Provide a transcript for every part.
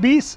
20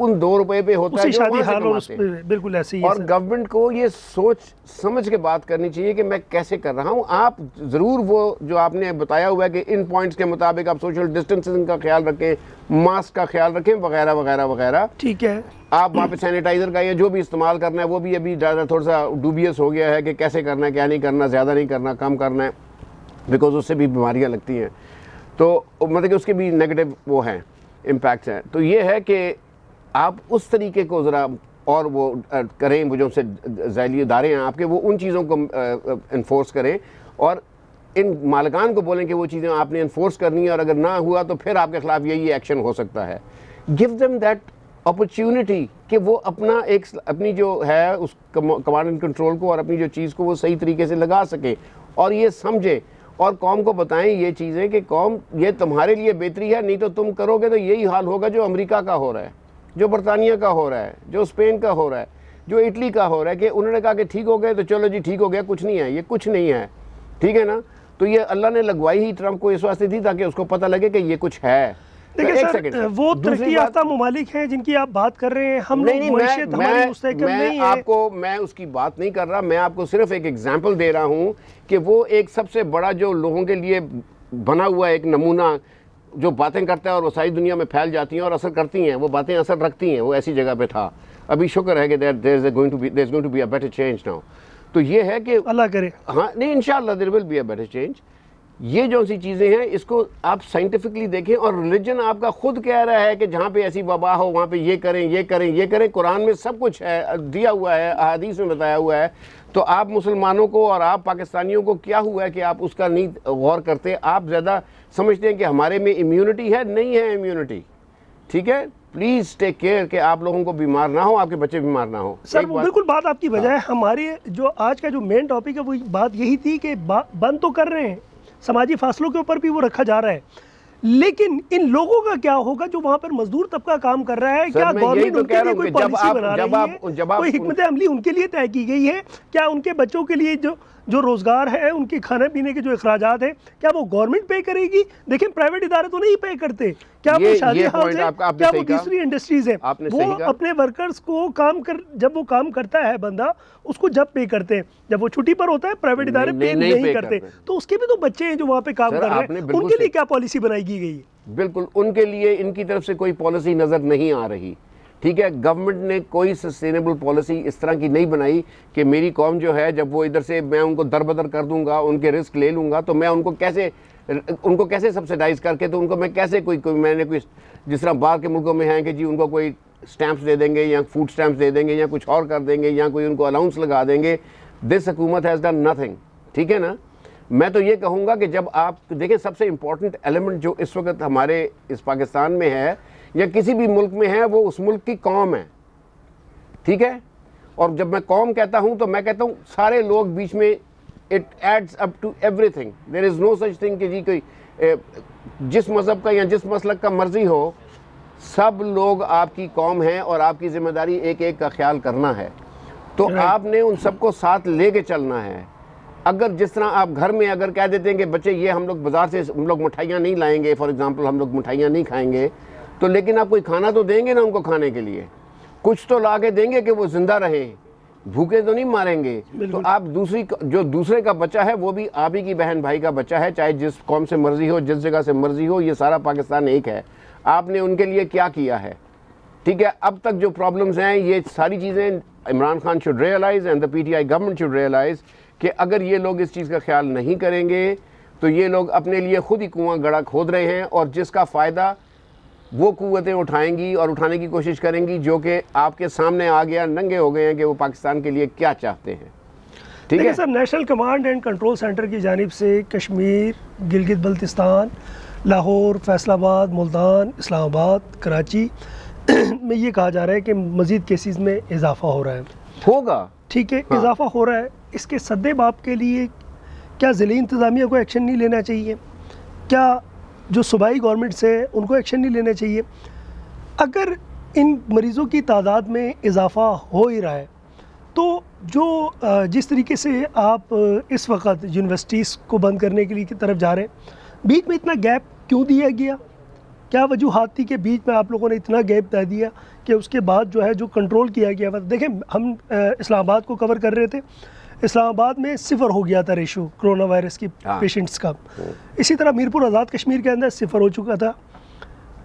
ان 2 روپے پہ ہوتا ہے جو شادی وہاں سے حال اور کماتے ہیں. بالکل ایسے ہی ہے اور سر. گورنمنٹ کو یہ سوچ سمجھ کے بات کرنی چاہیے کہ میں کیسے کر رہا ہوں. آپ ضرور وہ جو آپ نے بتایا ہوا ہے کہ ان پوائنٹس کے مطابق آپ سوشل ڈسٹینسنگ کا خیال رکھیں, ماسک کا خیال رکھیں وغیرہ وغیرہ وغیرہ. ٹھیک ہے. آپ وہاں پہ سینیٹائزر کا یا جو بھی استعمال کرنا ہے وہ بھی ابھی تھوڑا سا ڈوبیس ہو گیا ہے کہ کیسے کرنا ہے, کیا نہیں کرنا, زیادہ نہیں کرنا, کم کرنا ہے, بیکاز اس سے بھی بیماریاں لگتی ہیں. تو مطلب کہ اس کے بھی نیگیٹو وہ ہیں, امپیکٹس ہیں. تو یہ ہے کہ آپ اس طریقے کو ذرا اور وہ کریں, وہ جو سے ذیلی ادارے ہیں آپ کے, وہ ان چیزوں کو انفورس کریں اور ان مالکان کو بولیں کہ وہ چیزیں آپ نے انفورس کرنی ہے, اور اگر نہ ہوا تو پھر آپ کے خلاف یہی ایکشن ہو سکتا ہے. گیو دیم دیٹ اپرچونٹی کہ وہ اپنی جو ہے اس کمانڈ اینڈ کنٹرول کو اور اپنی جو چیز کو وہ صحیح طریقے سے لگا سکیں اور یہ سمجھیں اور قوم کو بتائیں یہ چیزیں کہ قوم یہ تمہارے لیے بہتری ہے, نہیں تو تم کرو گے تو یہی حال ہوگا جو امریکہ کا ہو رہا ہے, جو برطانیہ کا ہو رہا ہے, جو اسپین کا ہو رہا ہے, جو اٹلی کا ہو رہا ہے, کہ انہوں نے کہا کہ ٹھیک ہو گئے تو چلو جی ٹھیک ہو گیا, کچھ نہیں ہے, یہ کچھ نہیں ہے. ٹھیک ہے نا. تو یہ اللہ نے لگوائی ہی ٹرمپ کو اس واسطے تھی تاکہ اس کو پتہ لگے کہ یہ کچھ ہے. دیکھیں سر, وہ ترقی یافتہ ممالک ہیں جن کی آپ بات کر رہے ہیں, ہم لوگ معیشت ہماری مستحکم نہیں ہے. میں اس کی بات نہیں کر رہا, میں آپ کو صرف ایک ایگزامپل دے رہا ہوں کہ وہ ایک سب سے بڑا جو لوگوں کے لیے بنا ہوا ایک نمونہ جو باتیں کرتا ہے اور وہ ساری دنیا میں پھیل جاتی ہیں اور اثر کرتی ہیں, وہ باتیں اثر رکھتی ہیں, وہ ایسی جگہ پہ تھا. ابھی شکر ہے کہ there is going to be a better change now. تو یہ ہے کہ اللہ کرے, ہاں نہیں انشاءاللہ there will be a better change. یہ جو سی چیزیں ہیں اس کو آپ سائنٹیفکلی دیکھیں, اور ریلیجن آپ کا خود کہہ رہا ہے کہ جہاں پہ ایسی وبا ہو وہاں پہ یہ کریں یہ کریں یہ کریں. قرآن میں سب کچھ ہے, دیا ہوا ہے, احادیث میں بتایا ہوا ہے. تو آپ مسلمانوں کو اور آپ پاکستانیوں کو کیا ہوا ہے کہ آپ اس کا نہیں غور کرتے؟ آپ زیادہ سمجھتے ہیں کہ ہمارے میں امیونٹی ہے, نہیں ہے امیونٹی. ٹھیک ہے, پلیز ٹیک کیئر کہ آپ لوگوں کو بیمار نہ ہو, آپ کے بچے بیمار نہ ہو. سر بالکل بات آپ کی بجائے ہماری جو آج کا جو مین ٹاپک ہے وہ بات یہی تھی کہ بند تو کر رہے ہیں, سماجی فاصلوں کے اوپر بھی وہ رکھا جا رہا ہے, لیکن ان لوگوں کا کیا ہوگا جو وہاں پر مزدور طبقہ کام کر رہا ہے؟ کیا گورنمنٹ ان کے لیے کوئی پالیسی بنا رہی ہے, کوئی حکمت عملی ان کے لیے طے کی گئی ہے؟ کیا ان کے بچوں کے لیے جو روزگار ہے, ان کے کھانے پینے کے جو اخراجات ہیں, کیا وہ گورنمنٹ پے کرے گی؟ دیکھیں پرائیویٹ ادارے تو نہیں پے کرتے. کیا وہ شادی ہاؤس ہے, کیا وہ دوسری انڈسٹریز ہیں, وہ اپنے ورکرز کو جب وہ کام کرتا ہے بندہ, اس کو جب پے کرتے ہیں, جب وہ چھٹی پر ہوتا ہے پرائیویٹ ادارے پے نہیں کرتے. تو اس کے بھی تو بچے ہیں جو وہاں پہ کام کر رہے ہیں, ان کے لیے کیا پالیسی بنائی کی گئی ہے؟ بالکل ان کے لیے ان کی طرف سے کوئی پالیسی نظر نہیں آ رہی. ٹھیک ہے, گورنمنٹ نے کوئی سسٹینیبل پالیسی اس طرح کی نہیں بنائی کہ میری قوم جو ہے جب وہ ادھر سے میں ان کو دربدر کر دوں گا, ان کے رسک لے لوں گا, تو میں ان کو کیسے سبسیڈائز کر کے, تو ان کو میں کیسے میں نے کوئی جس طرح باہر کے ملکوں میں ہیں کہ جی ان کو کوئی سٹیمپس دے دیں گے یا فوڈ سٹیمپس دے دیں گے یا کچھ اور کر دیں گے یا کوئی ان کو الاؤنس لگا دیں گے. دس حکومت ہیز ڈن نتھنگ. ٹھیک ہے نا. میں تو یہ کہوں گا کہ جب آپ دیکھیں سب سے امپورٹنٹ ایلیمنٹ جو اس وقت ہمارے اس پاکستان میں ہے یا کسی بھی ملک میں ہے, وہ اس ملک کی قوم ہے. ٹھیک ہے, اور جب میں قوم کہتا ہوں تو میں کہتا ہوں سارے لوگ بیچ میں, it adds up to everything. There is no such thing کہ جی کوئی جس مذہب کا یا جس مسلک کا مرضی ہو, سب لوگ آپ کی قوم ہیں اور آپ کی ذمہ داری ایک ایک کا خیال کرنا ہے. تو آپ نے ان سب کو ساتھ لے کے چلنا ہے. اگر جس طرح آپ گھر میں اگر کہہ دیتے ہیں کہ بچے یہ ہم لوگ بازار سے ہم لوگ مٹھائیاں نہیں لائیں گے, فار ایگزامپل ہم لوگ مٹھائیاں نہیں کھائیں گے, تو لیکن آپ کوئی کھانا تو دیں گے نا ان کو کھانے کے لیے, کچھ تو لا کے دیں گے کہ وہ زندہ رہیں, بھوکے تو نہیں ماریں گے. تو آپ جو دوسرے کا بچہ ہے وہ بھی آپ ہی کی بہن بھائی کا بچہ ہے, چاہے جس قوم سے مرضی ہو, جس جگہ سے مرضی ہو, یہ سارا پاکستان ایک ہے. آپ نے ان کے لیے کیا کیا ہے؟ ٹھیک ہے, اب تک جو پرابلمز ہیں یہ ساری چیزیں Imran Khan should realise and the P T I government should realise کہ اگر یہ لوگ اس چیز کا خیال نہیں کریں گے تو یہ لوگ اپنے لیے خود ہی کنواں گڑھا کھود رہے ہیں, اور جس کا فائدہ وہ قوتیں اٹھائیں گی اور اٹھانے کی کوشش کریں گی جو کہ آپ کے سامنے آ گیا, ننگے ہو گئے ہیں کہ وہ پاکستان کے لیے کیا چاہتے ہیں. ٹھیک ہے sir, national command and control centre کی جانب سے کشمیر, گلگت بلتستان, لاہور, فیصل آباد, ملتان, اسلام آباد, کراچی میں یہ کہا جا رہا ہے کہ مزید کیسز میں اضافہ ہو رہا ہے. ہوگا. ٹھیک ہے, اضافہ ہو رہا ہے. اس کے سدے باب کے لیے کیا ضلعی انتظامیہ کو ایکشن نہیں لینا چاہیے؟ کیا جو صوبائی گورنمنٹس ہیں ان کو ایکشن نہیں لینا چاہیے؟ اگر ان مریضوں کی تعداد میں اضافہ ہو ہی رہا ہے تو جو جس طریقے سے آپ اس وقت یونیورسٹیز کو بند کرنے کے لیے کی طرف جا رہے ہیں, بیچ میں اتنا گیپ کیوں دیا گیا؟ کیا وجوہات تھی کہ بیچ میں آپ لوگوں نے اتنا گیپ دے دیا کہ اس کے بعد جو ہے جو کنٹرول کیا گیا؟ دیکھیں ہم اسلام آباد کو کور کر رہے تھے، اسلام آباد میں 0 ہو گیا تھا ریشو کرونا وائرس کی پیشنٹس کا. اسی طرح میرپور آزاد کشمیر کے اندر 0 ہو چکا تھا.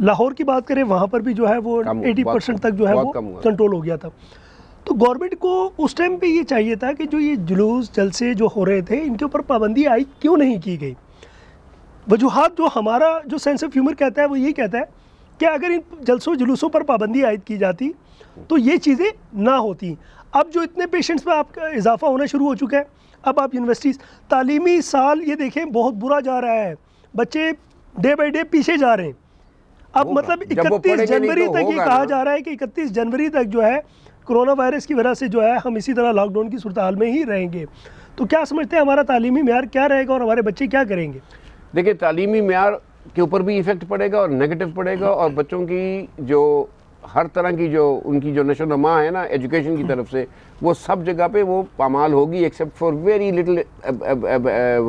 لاہور کی بات کریں وہاں پر بھی جو ہے وہ 80% تک جو ہے وہ کنٹرول ہو گیا تھا. تو گورنمنٹ کو اس ٹائم پہ یہ چاہیے تھا کہ جو یہ جلوس جلسے جو ہو رہے تھے ان کے اوپر پابندی عائد کیوں نہیں کی گئی؟ وجوہات جو ہمارا جو سینس آف ہیومر کہتا ہے وہ یہی کہتا ہے کہ اگر ان جلسوں جلوسوں پر پابندی عائد کی جاتی تو یہ چیزیں نہ ہوتی. اب جو اتنے پیشنٹس میں آپ کا اضافہ ہونا شروع ہو چکا ہے، اب آپ یونیورسٹیز تعلیمی سال یہ دیکھیں بہت برا جا رہا ہے، بچے ڈے بائی ڈے پیچھے جا رہے ہیں. اب مطلب 31 جنوری تک یہ کہا جا رہا ہے کہ 31 جنوری تک جو ہے کرونا وائرس کی وجہ سے جو ہے ہم اسی طرح لاک ڈاؤن کی صورتحال میں ہی رہیں گے. تو کیا سمجھتے ہیں ہمارا تعلیمی معیار کیا رہے گا اور ہمارے بچے کیا کریں گے؟ دیکھیں تعلیمی معیار کے اوپر بھی ایفیکٹ پڑے گا اور نیگیٹو پڑے گا، اور بچوں کی جو ہر طرح کی جو ان کی جو نشو و نما ہے نا ایجوکیشن کی طرف سے، وہ سب جگہ پہ وہ پامال ہوگی ایکسیپٹ فار ویری لٹل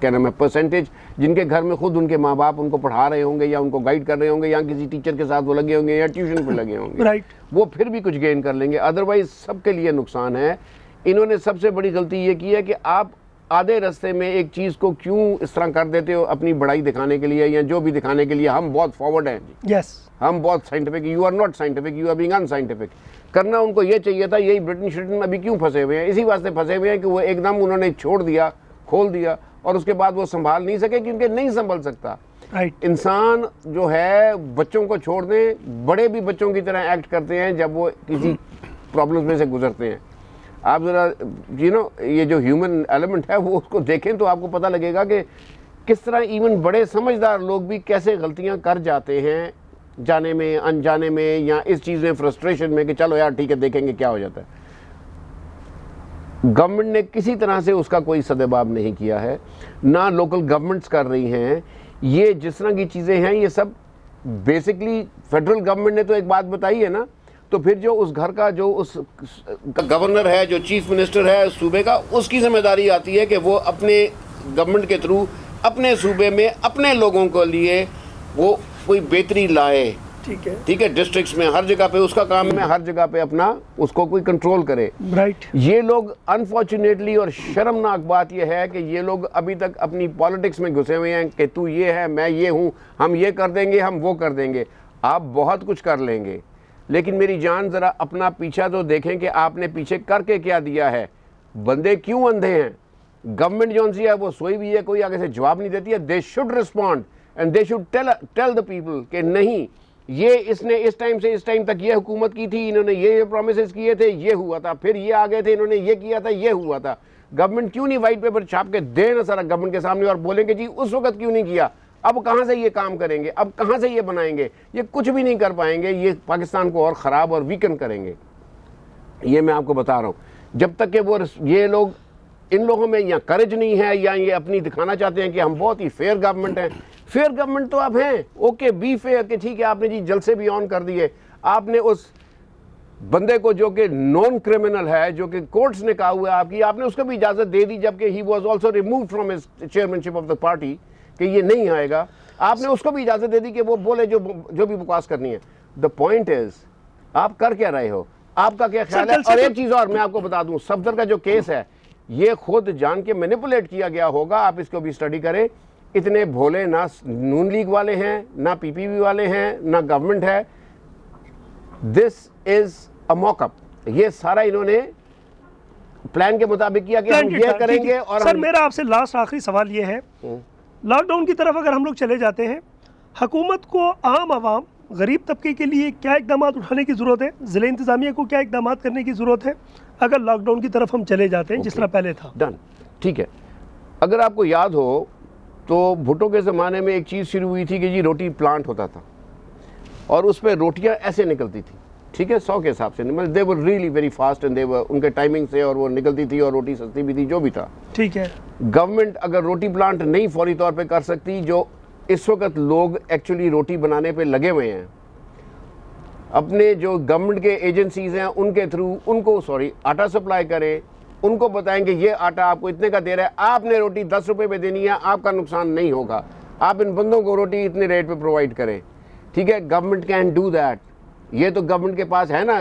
کیا نام ہے پرسنٹیج، جن کے گھر میں خود ان کے ماں باپ ان کو پڑھا رہے ہوں گے یا ان کو گائیڈ کر رہے ہوں گے یا کسی ٹیچر کے ساتھ وہ لگے ہوں گے یا ٹیوشن پہ لگے ہوں گے، وہ پھر بھی کچھ گین کر لیں گے. ادروائز سب کے لیے نقصان ہے. انہوں نے سب سے بڑی غلطی یہ کی ہے کہ آپ آدھے رستے میں ایک چیز کو کیوں اس طرح کر دیتے ہو اپنی بڑائی دکھانے کے لیے یا جو بھی دکھانے کے لیے ہم بہت فارورڈ ہیں، ہم بہت scientific. You are not scientific, you are being unscientific. کرنا ان کو یہ چاہیے تھا. یہی برٹن شرٹن ابھی کیوں پھنسے ہوئے ہیں؟ اسی واسطے پھنسے ہوئے ہیں کہ وہ ایک دم انہوں نے چھوڑ دیا، کھول دیا، اور اس کے بعد وہ سنبھال نہیں سکے کیونکہ نہیں سنبھل سکتا. انسان جو ہے بچوں کو چھوڑ دیں، بڑے بھی بچوں کی طرح ایکٹ کرتے ہیں جب وہ کسی پرابلمز میں سے گزرتے ہیں. آپ ذرا یہ جو ہیومن ایلیمنٹ ہے وہ اس کو دیکھیں تو آپ کو پتہ لگے گا کہ کس طرح ایون بڑے سمجھدار لوگ بھی کیسے غلطیاں کر جاتے ہیں، جانے میں انجانے میں یا اس چیز میں فرسٹریشن میں کہ چلو یار ٹھیک ہے دیکھیں گے کیا ہو جاتا ہے. گورنمنٹ نے کسی طرح سے اس کا کوئی سدباب نہیں کیا ہے، نہ لوکل گورنمنٹس کر رہی ہیں. یہ جس طرح کی چیزیں ہیں یہ سب بیسکلی فیڈرل گورنمنٹ نے تو ایک بات بتائی ہے نا، تو پھر جو اس گھر کا جو اس گورنر ہے، جو چیف منسٹر ہے صوبے کا، اس کی ذمہ داری آتی ہے کہ وہ اپنے گورنمنٹ کے تھرو اپنے صوبے میں اپنے لوگوں کو لیے وہ کوئی بہتری لائے. ٹھیک ہے، ڈسٹرکٹس میں ہر جگہ پہ اس کا کام ہے، ہر جگہ پہ اپنا اس کو کوئی کنٹرول کرے. یہ لوگ انفارچونیٹلی، اور شرمناک بات یہ ہے کہ یہ لوگ ابھی تک اپنی پالیٹکس میں گھسے ہوئے ہیں کہ تو یہ ہے میں یہ ہوں، ہم یہ کر دیں گے، ہم وہ کر دیں گے. آپ بہت کچھ کر لیں گے لیکن میری جان ذرا اپنا پیچھا تو دیکھیں کہ آپ نے پیچھے کر کے کیا دیا ہے. بندے کیوں اندھے ہیں؟ گورنمنٹ جو سی ہے وہ سوئی بھی ہے، کوئی آگے سے جواب نہیں دیتی ہے. They should respond and they should tell the people کہ نہیں، یہ اس نے اس ٹائم سے اس ٹائم تک یہ حکومت کی تھی، انہوں نے یہ پرومسز کیے تھے، یہ ہوا تھا، پھر یہ آگے تھے انہوں نے یہ کیا تھا، یہ ہوا تھا. گورنمنٹ کیوں نہیں وائٹ پیپر چھاپ کے دے نا سارا گورنمنٹ کے سامنے اور بولیں کہ جی اس وقت کیوں نہیں کیا، اب کہاں سے یہ کام کریں گے، اب کہاں سے یہ بنائیں گے؟ یہ کچھ بھی نہیں کر پائیں گے. یہ پاکستان کو اور خراب اور ویکن کریں گے. یہ میں آپ کو بتا رہا ہوں. جب تک کہ وہ یہ لوگ، ان لوگوں میں یا کریج نہیں ہے یا یہ اپنی دکھانا چاہتے ہیں کہ ہم بہت ہی فیئر گورنمنٹ ہیں. فیئر گورنمنٹ تو آپ ہیں، اوکے بی فیئر، کہ ٹھیک ہے آپ نے جی جلسے بھی آن کر دیے، آپ نے اس بندے کو جو کہ نان کرمنل ہے، جو کہ کورٹس نے کہا ہوا ہے آپ کی، آپ نے اس کو بھی اجازت دے دی جبکہ he was also removed from his chairman of the party کہ یہ نہیں آئے گا. آپ نے اس کو بھی اجازت دے دی کہ وہ بولے جو بھی بکواس کرنی ہے. دا پوائنٹ از آپ کر کیا رہے ہو، آپ کا کیا خیال ہے؟ اور ایک چیز اور میں آپ کو بتا دوں، صفدر کا جو کیس ہے یہ خود جان کے مینیپولیٹ کیا گیا ہوگا. آپ اس کو بھی اسٹڈی کریں. اتنے بھولے نہ نون لیگ والے ہیں، نہ پی پی پی والے ہیں، نہ گورنمنٹ ہے. دس از اے موک اپ. یہ سارا انہوں نے پلان کے مطابق کیا کہ ہم یہ کریں گے. اور سر میرا آپ سے لاسٹ آخری سوال یہ ہے، لاک ڈاؤن کی طرف اگر ہم لوگ چلے جاتے ہیں، حکومت کو عام عوام غریب طبقے کے لیے کیا اقدامات اٹھانے کی ضرورت ہے؟ ضلع انتظامیہ کو کیا اقدامات کرنے کی ضرورت ہے اگر لاک ڈاؤن کی طرف ہم چلے جاتے ہیں جس طرح پہلے تھا؟ ڈن. ٹھیک ہے. اگر آپ کو یاد ہو تو بھٹو کے زمانے میں ایک چیز شروع ہوئی تھی کہ جی روٹی پلانٹ ہوتا تھا اور اس پہ روٹیاں ایسے نکلتی تھی. ٹھیک ہے، 100 کے حساب سے they were really very fast and they were, ان کے ٹائمنگ سے، اور وہ نکلتی تھی اور روٹی سستی بھی تھی، جو بھی تھا. ٹھیک ہے. گورنمنٹ اگر روٹی پلانٹ نہیں فوری طور پہ کر سکتی، جو اس وقت لوگ ایکچولی روٹی بنانے پہ لگے ہوئے ہیں، اپنے جو گورنمنٹ کے ایجنسیز ہیں ان کے تھرو ان کو آٹا سپلائی کریں، ان کو بتائیں کہ یہ آٹا آپ کو اتنے کا دے رہا ہے، آپ نے روٹی 10 روپے پہ دینی ہے، آپ کا نقصان نہیں ہوگا، آپ ان بندوں کو روٹی اتنے ریٹ پہ پرووائڈ کریں. ٹھیک ہے, گورنمنٹ کین ڈو دیٹ. یہ تو گورنمنٹ کے پاس ہے نا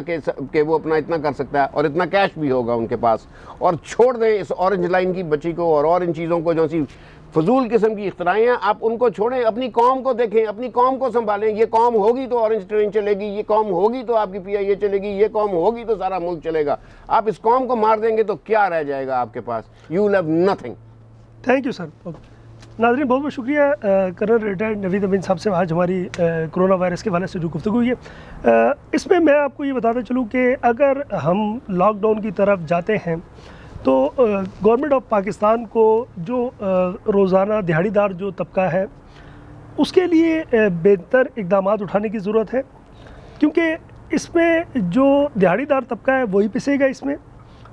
کہ وہ اپنا اتنا کر سکتا ہے, اور اتنا کیش بھی ہوگا ان کے پاس. اور چھوڑ دیں اس اورنج لائن کی بچی کو اور ان چیزوں کو جو سی فضول قسم کی اختراعیں ہیں, آپ ان کو چھوڑیں, اپنی قوم کو دیکھیں, اپنی قوم کو سنبھالیں. یہ قوم ہوگی تو اورنج ٹرین چلے گی, یہ قوم ہوگی تو آپ کی PIA چلے گی, یہ قوم ہوگی تو سارا ملک چلے گا. آپ اس قوم کو مار دیں گے تو کیا رہ جائے گا آپ کے پاس؟ You will have nothing. Thank you sir. ناظرین بہت بہت شکریہ کرنل ریٹائرڈ نوید امین صاحب سے آج ہماری کرونا وائرس کے حوالے سے جو گفتگو ہوئی ہے. اس میں آپ کو یہ بتاتا چلوں کہ اگر ہم لاک ڈاؤن کی طرف جاتے ہیں تو گورنمنٹ آف پاکستان کو جو روزانہ دیہڑی دار جو طبقہ ہے اس کے لیے بہتر اقدامات اٹھانے کی ضرورت ہے, کیونکہ اس میں جو دیہڑی دار طبقہ ہے وہی پسے گا. اس میں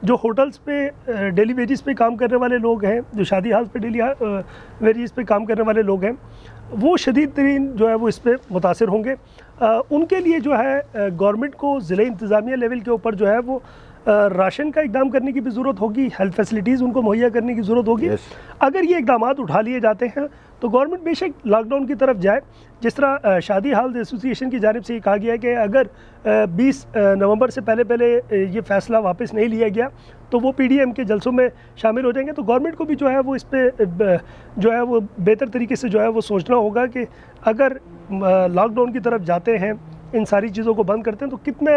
جو ہوٹلز پہ ڈیلی ویجز پہ کام کرنے والے لوگ ہیں, جو شادی ہال پہ ڈیلی ویجز پہ کام کرنے والے لوگ ہیں, وہ شدید ترین جو ہے وہ اس پہ متاثر ہوں گے. ان کے لیے جو ہے گورنمنٹ کو ضلع انتظامیہ لیول کے اوپر جو ہے وہ راشن کا اقدام کرنے کی بھی ضرورت ہوگی, ہیلتھ فیسلٹیز ان کو مہیا کرنے کی ضرورت ہوگی. اگر یہ اقدامات اٹھا لیے جاتے ہیں تو گورنمنٹ بے شک لاک ڈاؤن کی طرف جائے. جس طرح شادی ہال ایسوسی ایشن کی جانب سے یہ کہا گیا ہے کہ اگر 20 نومبر سے پہلے یہ فیصلہ واپس نہیں لیا گیا تو وہ PDM کے جلسوں میں شامل ہو جائیں گے. تو گورنمنٹ کو بھی جو ہے وہ اس پہ جو ہے وہ بہتر طریقے سے جو ہے وہ سوچنا ہوگا کہ اگر لاک ڈاؤن کی طرف جاتے ہیں, ان ساری چیزوں کو بند کرتے ہیں, تو کتنا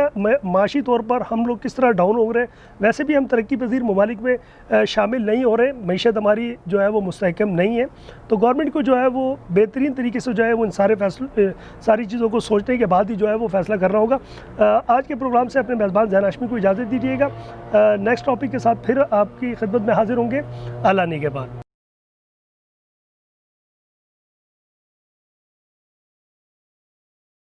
معاشی طور پر ہم لوگ کس طرح ڈاؤن ہو رہے ہیں. ویسے بھی ہم ترقی پذیر ممالک میں شامل نہیں ہو رہے, معیشت ہماری جو ہے وہ مستحکم نہیں ہے. تو گورنمنٹ کو جو ہے وہ بہترین طریقے سے جو ہے وہ ان ساری چیزوں کو سوچنے کے بعد ہی جو ہے وہ فیصلہ کرنا ہوگا. آج کے پروگرام سے اپنے میزبان ذہن ہاشمی کو اجازت دیجیے گا. نیکسٹ ٹاپک کے ساتھ پھر آپ کی خدمت میں حاضر ہوں گے. اللہ نگہبان.